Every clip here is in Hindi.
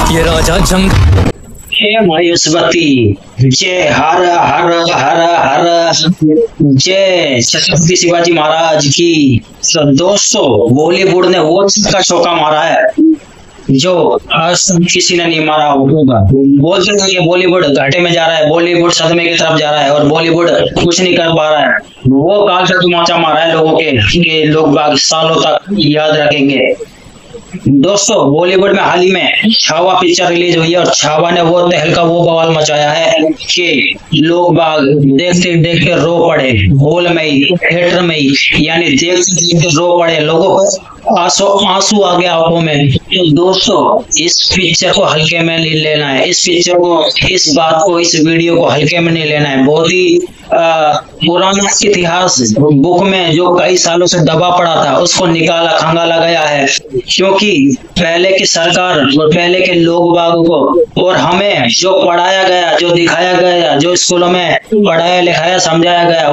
ये राजा जंग। हे महेश्वती, जय हर हर हर हर, जय छत्रपति शिवाजी महाराज की। तो दोस्तों, बॉलीवुड ने वो का चौका मारा है जो आज तक किसी ने नहीं मारा होगा। बोलते हैं कि बॉलीवुड घाटे में जा रहा है, बॉलीवुड सदमे की तरफ जा रहा है और बॉलीवुड कुछ नहीं कर पा रहा है। वो काल का तमाचा मारा है लोगों के लोग बाग सालों तक याद रखेंगे। दोस्तों, बॉलीवुड में हाल ही में छावा पिक्चर रिलीज हुई है और छावा ने वो तहलका वो बवाल मचाया है कि लोग बाग देखते देखते रो पड़े, हॉल में ही, थिएटर में ही, यानी देखते देखते रो पड़े। लोगों को आंसू आ गया आंखों में। तो दोस्तों, इस पिक्चर को हल्के में नहीं लेना है, इस पिक्चर को, इस बात को, इस वीडियो को हल्के में नहीं लेना है। बहुत ही पुराना इतिहास बुक में जो कई सालों से दबा पड़ा था उसको निकाला खंगाला गया है, क्योंकि पहले की सरकार और पहले के लोग बागों को और हमें जो पढ़ाया गया, जो दिखाया गया, जो स्कूलों में पढ़ाया लिखाया समझाया गया,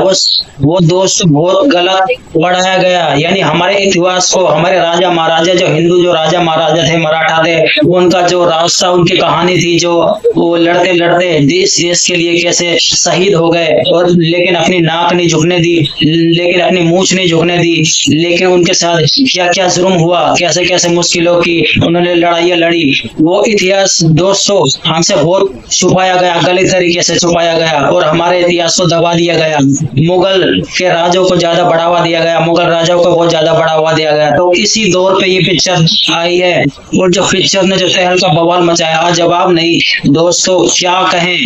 वो दोस्त बहुत गलत पढ़ाया गया। यानी हमारे इतिहास को, हमारे राजा महाराजा, जो हिंदू जो राजा महाराजा थे, मराठा थे, उनका जो राज था, उनकी कहानी थी, जो वो लड़ते लड़ते देश के लिए कैसे शहीद हो गए, और लेकिन अपनी नाक नहीं झुकने दी, लेकिन अपनी मूंछ नहीं झुकने दी, लेकिन उनके साथ क्या क्या जुर्म हुआ, कैसे कैसे मुश्किलों की उन्होंने लड़ाइयाँ लड़ी। वो इतिहास दोस्तों हमसे बहुत छुपाया गया, गलत तरीके से छुपाया गया और हमारे इतिहास को दबा दिया गया। मुगल के राजों को ज्यादा बढ़ावा दिया गया, मुगल राजाओं को बहुत ज्यादा बढ़ावा दिया गया। तो इसी दौर पे ये पिक्चर आई है और जो पिक्चर ने जो तहलका बवाल मचाया, जवाब नहीं दोस्तों, क्या कहें।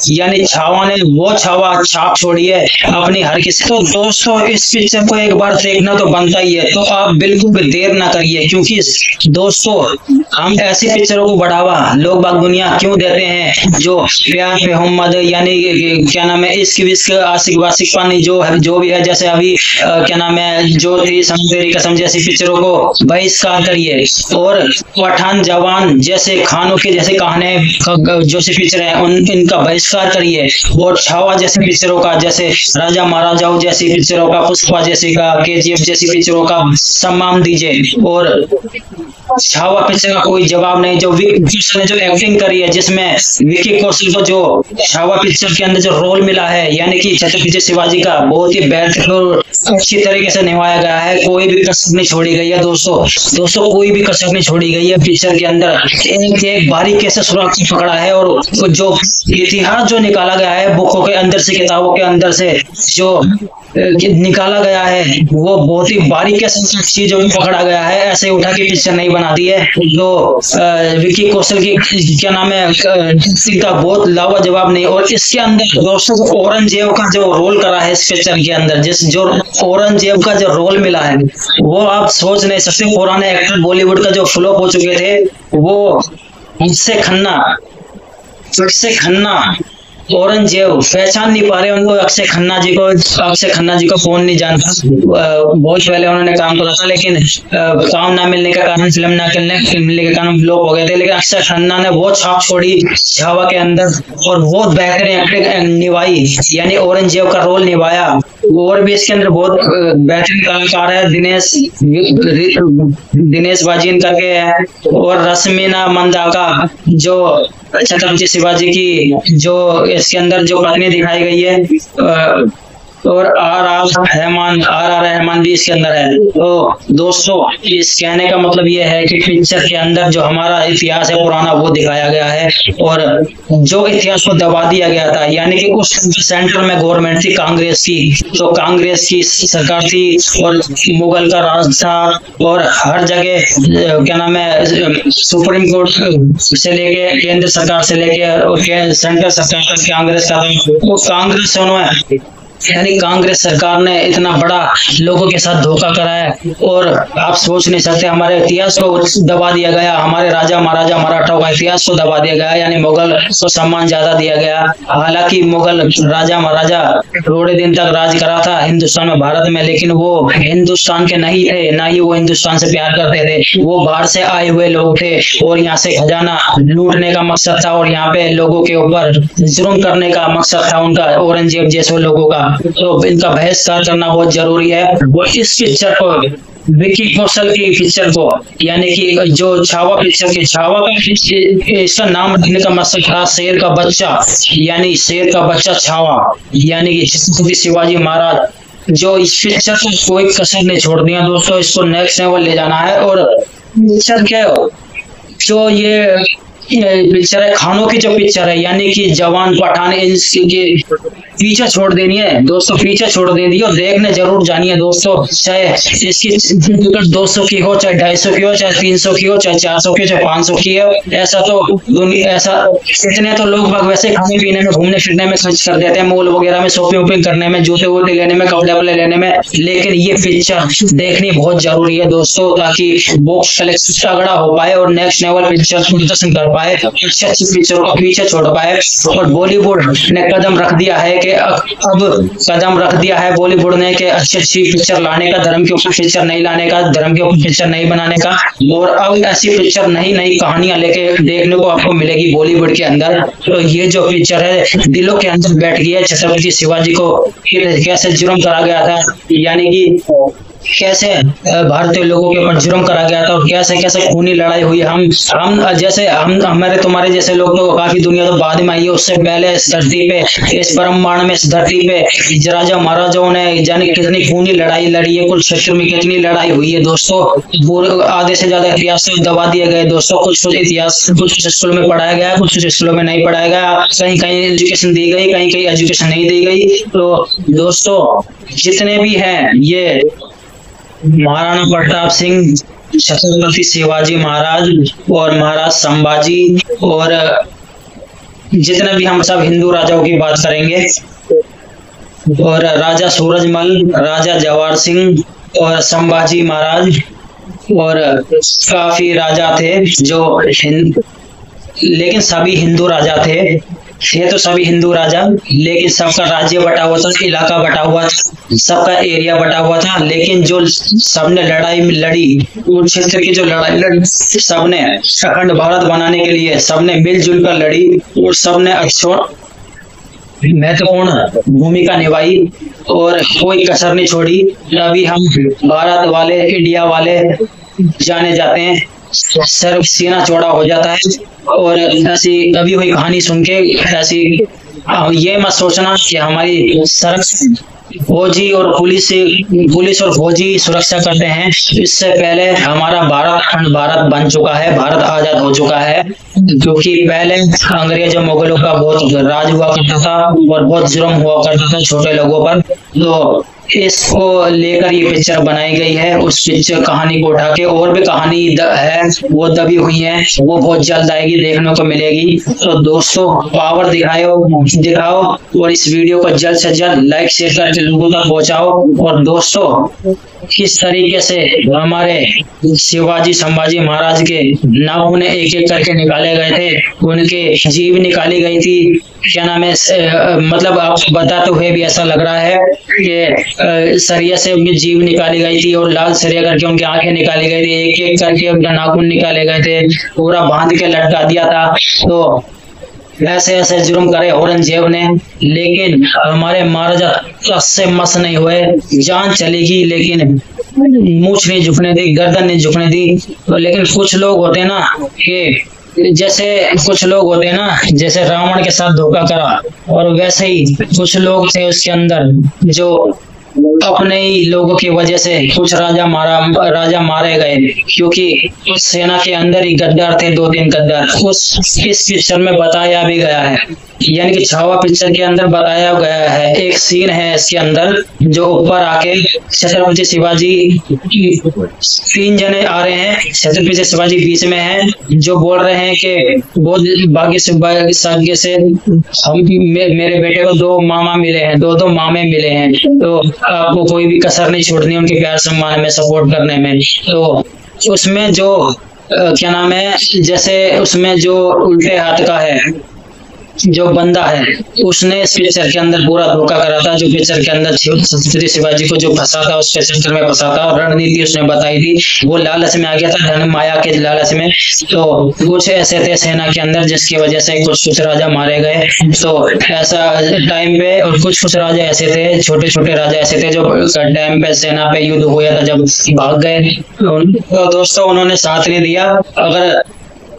यानी छावा ने वो छाप छोड़ी है अपनी हर किसी। तो दोस्तों, इस पिक्चर को एक बार देखना तो बनता ही है, तो आप बिल्कुल भी देर ना करिए, क्योंकि दोस्तों हम ऐसी पिक्चरों को बढ़ावा लोग बाग दुनिया क्यों देते हैं जो प्यार पे मोहम्मद, यानी क्या नाम है, इश्क विश्क आशिक वाशिक पानी जो भी है, जैसे अभी क्या नाम है, जो थी समुद्री कसम जैसी पिक्चरों को बहिष्कार करिए, और पठान जवान जैसे खानों के जैसे कहानी जो सी पिक्चर है इनका बहिष्कार करिए, और छावा जैसे पिक्चरों का, जैसे राजा महाराजाओं जैसी पिक्चरों का, पुष्पा जैसी का, केजीएफ जैसी पिक्चरों का सम्मान दीजिए। और छावा पिक्चर का कोई जवाब नहीं। जो विकी कौशल ने जो एक्टिंग करी है, जिसमें विकी कौशल को जो छावा पिक्चर के अंदर जो रोल मिला है, यानी कि छत्रपति शिवाजी का, बहुत ही बेहतरीन अच्छी तरीके से निभाया गया है। कोई भी कसर नहीं छोड़ी गई है दोस्तों कोई भी कसर नहीं छोड़ी गई है पिक्चर के अंदर। एक बारीकी से सुराग पकड़ा है और जो इतिहास जो निकाला गया है बुकों के अंदर से, किताबों के अंदर से जो निकाला गया है, वो बहुत ही बारीकी से चीजों को पकड़ा गया है। ऐसे उठा के पिक्चर नहीं बनाती है। जो विकी कौशल की क्या नाम है का बहुत लावाजवाब नहीं। और इसके अंदर दोस्तों औरंगजेब का जो रोल करा है इस पिक्चर के अंदर, जो औरंगजेब का जो रोल मिला है, वो आप सोच नहीं सकते। पुराने एक्टर बॉलीवुड का जो फ्लॉप हो चुके थे, वो अक्षय खन्ना औरंगजेब पहचान नहीं पा रहे उनको। अक्षय खन्ना जी को कौन नहीं जानता। बहुत पहले उन्होंने काम करा था, लेकिन काम ना मिलने का कारण, फिल्म ना मिलने के कारण फ्लॉप हो गए थे। लेकिन अक्षय खन्ना ने वो छाप छोड़ी छावा के अंदर और बहुत बेहतरीन एक्टिंग निभाई, यानी औरंगजेब का रोल निभाया। और भी इसके अंदर बहुत बेहतरीन कलाकार है, दिनेश बाजीन करके है, और रश्मिना मंदाना जो छत्रपति शिवाजी की जो इसके अंदर जो पत्नी दिखाई गई है, और आर आर रहमान भी इसके अंदर है। तो दोस्तों, इस कहने का मतलब ये है कि पिक्चर के अंदर जो हमारा इतिहास है पुराना वो दिखाया गया है, और जो इतिहास को दबा दिया गया था, यानी कि उस सेंटर में गवर्नमेंट थी कांग्रेस की, तो कांग्रेस की सरकार थी और मुगल का राज था, और हर जगह क्या नाम है सुप्रीम कोर्ट से लेके केंद्र सरकार से लेके और सेंटर सरकार तक कांग्रेस का, वो कांग्रेस उन्होंने यानी कांग्रेस सरकार ने इतना बड़ा लोगों के साथ धोखा करा है। और आप सोच नहीं सकते, हमारे इतिहास को दबा दिया गया, हमारे राजा महाराजा मराठाओं का इतिहास को दबा दिया गया, यानी मुगल को सम्मान ज्यादा दिया गया। हालांकि मुगल राजा महाराजा थोड़े दिन तक राज करा था हिंदुस्तान में, भारत में, लेकिन वो हिंदुस्तान के नहीं थे, ना ही वो हिंदुस्तान से प्यार करते थे। वो बाहर से आए हुए लोग थे और यहाँ से खजाना लूटने का मकसद था और यहाँ पे लोगों के ऊपर जुर्म करने का मकसद था उनका, औरंगजेब जैसे लोगों का। तो इनका बहिष्कार करना बहुत जरूरी है। वो इस पिक्चर को, विकी कौशल की पिक्चर को, यानी कि जो छावा पिक्चर के, छावा का इसका नाम रखने का मकसद था शेर का बच्चा, यानी शेर का बच्चा छावा, यानी कि छत्रपति शिवाजी महाराज। जो इस पिक्चर को कोई कसर नहीं छोड़ दिया दोस्तों, इसको नेक्स्ट लेवल ले जाना है। और पिक्चर क्या जो ये पिक्चर है, खानों की जो पिक्चर है, यानी कि जवान पठान, इसके पीछे छोड़ देनी है दोस्तों, पीछे छोड़ देनी है और देखने जरूर जानिए दोस्तों। चाहे इसकी टिकट 200 की हो, चाहे 250 की हो, चाहे 300 की हो, चाहे 400 की हो, चाहे 500 की हो, ऐसा तो ऐसा इतने तो लोग बाग वैसे खाने पीने में, घूमने फिरने में खर्च कर देते हैं, मॉल वगैरह में शॉपिंग वॉपिंग करने में, जूते वूते लेने में, कपड़े वपड़े लेने में। लेकिन ये पिक्चर देखनी बहुत जरूरी है दोस्तों, ताकि बॉक्स कलेक्शन तगड़ा हो पाए और नेक्स्ट लेवल पिक्चर प्रदर्शन कर पाए, अच्छी अच्छी पिक्चरों को पीछे छोड़ पाए। और बॉलीवुड ने कदम रख दिया है कि अब कदम रख दिया है बॉलीवुड ने कि अच्छी अच्छी पिक्चर लाने का, धर्म के ऊपर पिक्चर नहीं लाने का, धर्म के ऊपर पिक्चर नहीं बनाने का। और अब ऐसी पिक्चर नई नई कहानियां लेके देखने को आपको मिलेगी बॉलीवुड के अंदर। तो ये जो पिक्चर है दिलों के अंदर बैठ गई है। छत्रपति शिवाजी को कैसे जुर्म करा गया था, यानी कि कैसे भारतीय लोगों के ऊपर जुर्म करा गया था और कैसे कैसे खूनी लड़ाई हुई। हम जैसे हम हमारे तुम्हारे जैसे लोग तो काफी दुनिया तो बाद में आई है, उससे पहले इस धरती पे, इस ब्रह्मांड में, इस धरती पे राजा महाराजाओं ने जाने कितनी खूनी लड़ाई लड़ी है, कुल क्षेत्र में कितनी लड़ाई हुई है दोस्तों। आधे से ज्यादा इतिहास से दबा दिए गए दोस्तों। कुछ इतिहास कुछ स्कूलों में पढ़ाया गया, कुछ स्कूलों में नहीं पढ़ाया गया, कहीं कहीं एजुकेशन दी गई, कहीं कहीं एजुकेशन नहीं दी गई। तो दोस्तों जितने भी हैं ये महाराणा प्रताप सिंह, छत्रपति शिवाजी महाराज और महाराज संभाजी, और जितने भी हम सब हिंदू राजाओं की बात करेंगे, और राजा सूरजमल, राजा जवाहर सिंह और संभाजी महाराज, और काफी राजा थे जो लेकिन सभी हिंदू राजा थे तो सभी हिंदू राजा, लेकिन सबका राज्य बटा हुआ था, इलाका बटा हुआ था, सबका एरिया बटा हुआ था। लेकिन जो सबने लड़ाई लड़ी, उस क्षेत्र की जो लड़ाई लड़ी, सबने अखंड भारत बनाने के लिए सबने मिलजुल कर लड़ी और सबने महत्वपूर्ण भूमिका निभाई और कोई कसर नहीं छोड़ी। अभी हम भारत वाले, इंडिया वाले जाने जाते हैं, सर सीना चौड़ा हो जाता है। और ऐसी अभी हुई कहानी सुन के ऐसी ये मत सोचना कि हमारी सड़क फौजी और पुलिस और फौजी सुरक्षा करते हैं। इससे पहले हमारा भारत अखंड भारत बन चुका है, भारत आजाद हो चुका है, क्योंकि पहले अंग्रेजों मुगलों का बहुत राज हुआ करता था और बहुत जुर्म हुआ करता था छोटे लोगों पर। तो इसको लेकर ये पिक्चर बनाई गई है। उस पिक्चर कहानी को उठा के और भी कहानी है वो दबी हुई है, वो बहुत जल्द आएगी, देखने को मिलेगी। तो दोस्तों पावर दिखाओ और इस वीडियो को जल्द से जल्द लाइक शेयर करके लोगों तक पहुंचाओ। और दोस्तों किस तरीके से हमारे शिवाजी संभाजी महाराज के नाम ने एक एक करके निकाले गए थे, उनके जीव निकाली गई थी, क्या नाम है, मतलब आपको बताते हुए भी ऐसा लग रहा है कि सरिया से उनकी जीव निकाली गई थी और लाल सरिया करके उनकी आंखें निकाली गई थी, एक एक करके उनका नाखून निकाले गए थे, पूरा बांध के लटका दिया था। तो ऐसे ऐसे जुर्म करे औरंगजेब ने, लेकिन हमारे महाराजा से मस नहीं हुए, जान चलेगी लेकिन मूछ नहीं झुकने दी, गर्दन नहीं झुकने दी। तो लेकिन कुछ लोग होते हैं ना कि जैसे रावण के साथ धोखा करा, और वैसे ही कुछ लोग थे उसके अंदर जो अपने ही लोगों की वजह से कुछ राजा मारे गए, क्योंकि उस सेना के अंदर ही गद्दार थे, 2-3 गद्दार। इस पिक्चर में बताया भी गया है, यानी कि छावा पिक्चर के अंदर बताया गया है। एक सीन है इसके अंदर जो ऊपर आके छत्रपति शिवाजी 3 जने आ रहे हैं, छत्रपति शिवाजी बीच में है, जो बोल रहे हैं कि बहुत भाग्य से हम मेरे बेटे को 2 मामा मिले हैं, 2 मामे मिले हैं, तो आपको कोई भी कसर नहीं छोड़नी उनके प्यार सम्मान में, सपोर्ट करने में। तो उसमें जो क्या नाम है, जैसे उसमें जो उल्टे हाथ का है जो बंदा है उसने इस पिक्चर के अंदर पूरा धोखा करा था, जो पिक्चर के अंदर छत्रपति शिवाजी को जो फंसा था, उसके चक्कर में फंसा था, रणनीति उसने बताई थी, वो लालच में आ गया था, धन माया के लालच में। तो कुछ ऐसे थे सेना के अंदर जिसकी वजह से कुछ राजा मारे गए। तो ऐसा टाइम पे, और कुछ राजा ऐसे थे, छोटे छोटे राजा ऐसे थे जो टाइम पे सेना पे युद्ध हुआ था जब भाग गए। तो दोस्तों उन्होंने साथ नहीं दिया। अगर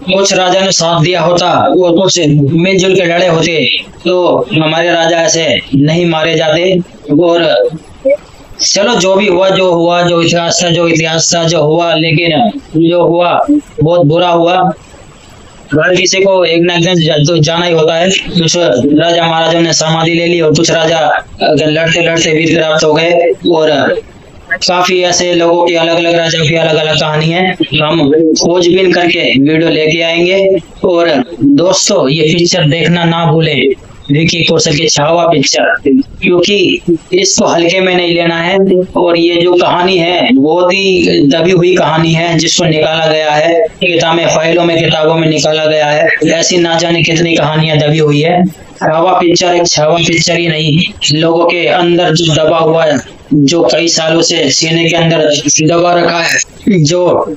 कुछ राजा ने साथ दिया होता, वो कुछ मिलजुल के लड़े होते, तो हमारे राजा ऐसे नहीं मारे जाते। और चलो जो भी हुआ, जो हुआ, जो इतिहास था जो हुआ, लेकिन जो हुआ बहुत बुरा हुआ। हर किसी को एक ना एक दिन तो जाना ही होता है। कुछ राजा महाराजाओं ने समाधि ले ली और कुछ राजा लड़ते लड़ते वीर प्राप्त हो गए। और काफी ऐसे लोगों की, अलग अलग राजाओं की अलग अलग कहानी है, हम खोजबीन करके वीडियो लेके आएंगे। और दोस्तों ये पिक्चर देखना ना भूले, विकी कौशल की छावा पिक्चर, क्योंकि इसको हल्के में नहीं लेना है। और ये जो कहानी है बहुत ही दबी हुई कहानी है, जिसको निकाला गया है किताबें, फाइलों में, किताबों में निकाला गया है। ऐसी ना जाने कितनी कहानियां दबी हुई है। छावा पिक्चर एक छावा पिक्चर ही नहीं, लोगों के अंदर जो दबा हुआ है, जो कई सालों से सीने के अंदर दबा रखा है, जो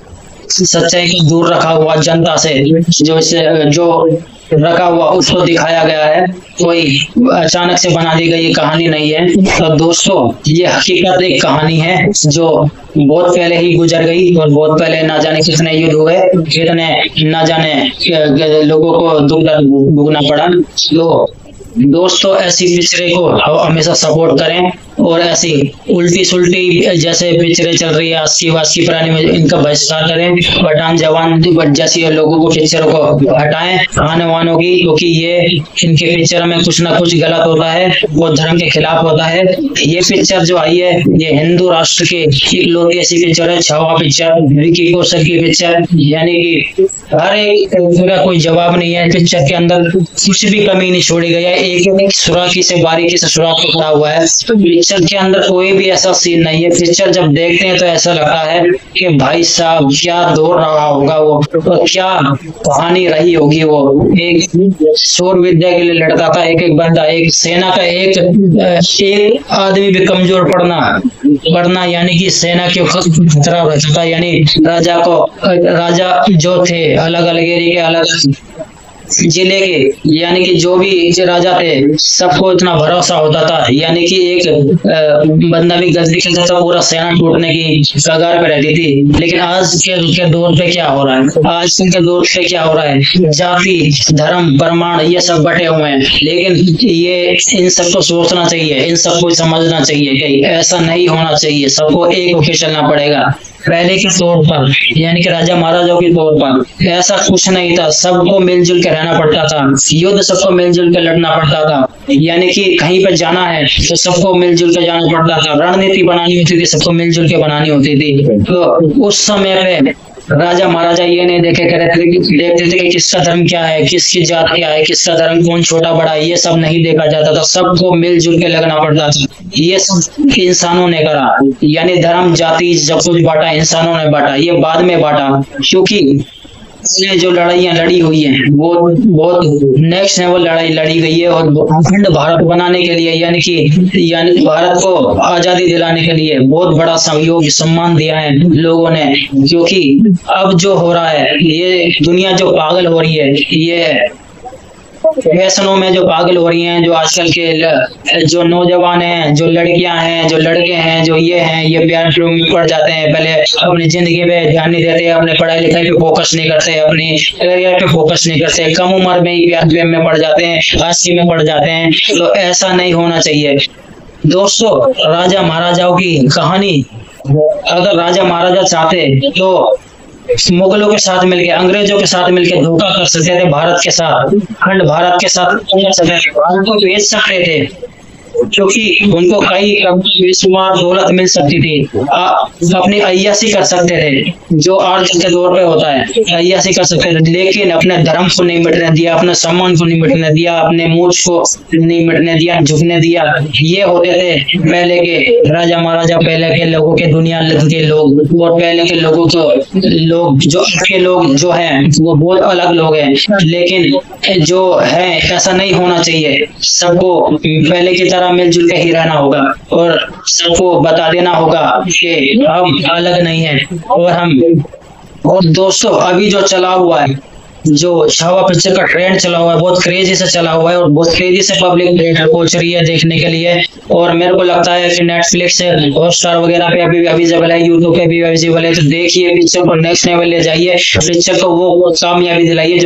सच्चाई को दूर रखा हुआ जनता से, जो रखा हुआ, उसको दिखाया गया है। कोई अचानक से बना दी गई कहानी नहीं है। तो दोस्तों ये हकीकत एक कहानी है जो बहुत पहले ही गुजर गई, और बहुत पहले ना जाने कितने युद्ध हुए, कितने ना जाने लोगों को दुख दर्द भोगना पड़ा। तो दोस्तों ऐसी पिक्चरें को हमेशा सपोर्ट करें, और ऐसी उल्टी सुल्टी जैसे पिक्चरें चल रही है अस्सी वास्की पुरानी में, इनका बहिष्कार करें। पठान जवान जैसी लोगों को, पिक्चरों को हटाएं आने वालों की, क्योंकि ये इनके पिक्चर में कुछ ना कुछ गलत होता है, वो धर्म के खिलाफ होता है। ये पिक्चर जो आई है ये हिंदू राष्ट्र के इकलौती ऐसी पिक्चर है, छावा पिक्चर, विकी कौशल की पिक्चर, यानी कि हर एक का कोई जवाब नहीं है। पिक्चर के अंदर कुछ भी कमी नहीं छोड़ी गई है, एक सुराखी से बारीकी से सुराख पकड़ा हुआ है। पिक्चर के अंदर कोई भी ऐसा सीन नहीं है। पिक्चर जब देखते हैं तो ऐसा लगता है कि भाई साहब क्या दौर रहा होगा वो, और क्या कहानी रही होगी वो। एक शोर विद्या के लिए लड़ता था एक एक बंदा, एक सेना का एक आदमी भी कमजोर पड़ना, यानी कि सेना के खतरा रहता था। यानी राजा जो थे अलग अलग एरिया के, अलग जिले के, यानी कि जो भी राजा थे सबको इतना भरोसा होता था, यानी कि एक बंदा भी गलती करता था पूरा सेना टूटने की कगार पे रहती थी। लेकिन आज के दौर पे क्या हो रहा है, आज के दौर पे क्या हो रहा है, जाति धर्म प्रमाण ये सब बटे हुए हैं। लेकिन ये इन सबको सोचना चाहिए, इन सबको समझना चाहिए कि ऐसा नहीं होना चाहिए, सबको एक होकर चलना पड़ेगा। पहले के तौर पर, यानी कि राजा महाराजाओं के तौर पर ऐसा कुछ नहीं था, सबको मिलजुल के रहना पड़ता था, युद्ध सबको मिलजुल के लड़ना पड़ता था। यानी कि कहीं पर जाना है तो सबको मिलजुल के जाना पड़ता था, रणनीति बनानी होती थी, सबको मिलजुल के बनानी होती थी। तो उस समय पे राजा महाराजा ये नहीं देखते थे कि किसका धर्म क्या है, किसकी जात क्या है, किसका धर्म कौन छोटा बड़ा है, ये सब नहीं देखा जाता था, सबको मिलजुल के लगना पड़ता था। ये सब इंसानों ने करा, यानी धर्म जाति जब कुछ बांटा इंसानों ने बांटा, ये बाद में बांटा, क्योंकि जो लड़ाइयाँ लड़ी हुई हैं वो बहुत नेक्स्ट लेवल लड़ाई लड़ी गई है। और अखंड भारत बनाने के लिए, यानी भारत को आजादी दिलाने के लिए बहुत बड़ा सहयोग सम्मान दिया है लोगों ने। क्योंकि अब जो हो रहा है, ये दुनिया जो पागल हो रही है, ये फैशनों में जो पागल हो रही हैं, जो आजकल के जो नौजवान हैं, जो लड़कियां हैं, जो लड़के हैं, जो ये प्यार में पड़ जाते हैं, पहले अपनी जिंदगी पे ध्यान नहीं देते, अपने पढ़ाई लिखाई पे फोकस नहीं करते, अपनी करियर पे फोकस नहीं करते, कम उम्र में ही प्यार प्रेम में पड़ जाते हैं, आशिकी में पड़ जाते हैं। तो ऐसा नहीं होना चाहिए दोस्तों। राजा महाराजाओं की कहानी, अगर राजा महाराजा चाहते तो मुगलों के साथ मिलकर, अंग्रेजों के साथ मिलकर धोखा कर सकते थे, भारत के साथ, खंड भारत के साथ भारत को बेच सकते थे। क्योंकि उनको कई बेशुमार दौलत मिल सकती थी, अपनी अय्याशी कर सकते थे, जो आज के दौर पे होता है, अय्याशी कर सकते थे, लेकिन अपने धर्म को नहीं मिटने दिया, अपने सम्मान को नहीं मिटने दिया, अपने मूछ को नहीं मिटने दिया, झुकने दिया। ये होते थे पहले के राजा महाराजा, पहले के लोगों के, दुनिया के लोग, और पहले के लोगों को लोग, जो के लोग जो हैं वो बहुत अलग लोग हैं। लेकिन जो है ऐसा नहीं होना चाहिए, सबको पहले की तरह मिलजुल के ही रहना होगा और सबको बता देना होगा कि हम अलग नहीं है। और दोस्तों, अभी जो चला हुआ है, जो छावा पिक्चर का ट्रेंड चला हुआ है, बहुत क्रेजी से चला हुआ है और बहुत क्रेजी से पब्लिक पहुंच रही है देखने के लिए। और मेरे को लगता है कि नेटफ्लिक्स हॉटस्टार वगैरह पे अभी अवेलेबल है, यूट्यूब पे भी अवेलेबल है, तो देखिए पिक्चर को, नेक्स्ट लेवल ले जाइए, पिक्चर को वो कामयाबी दिलाइए जो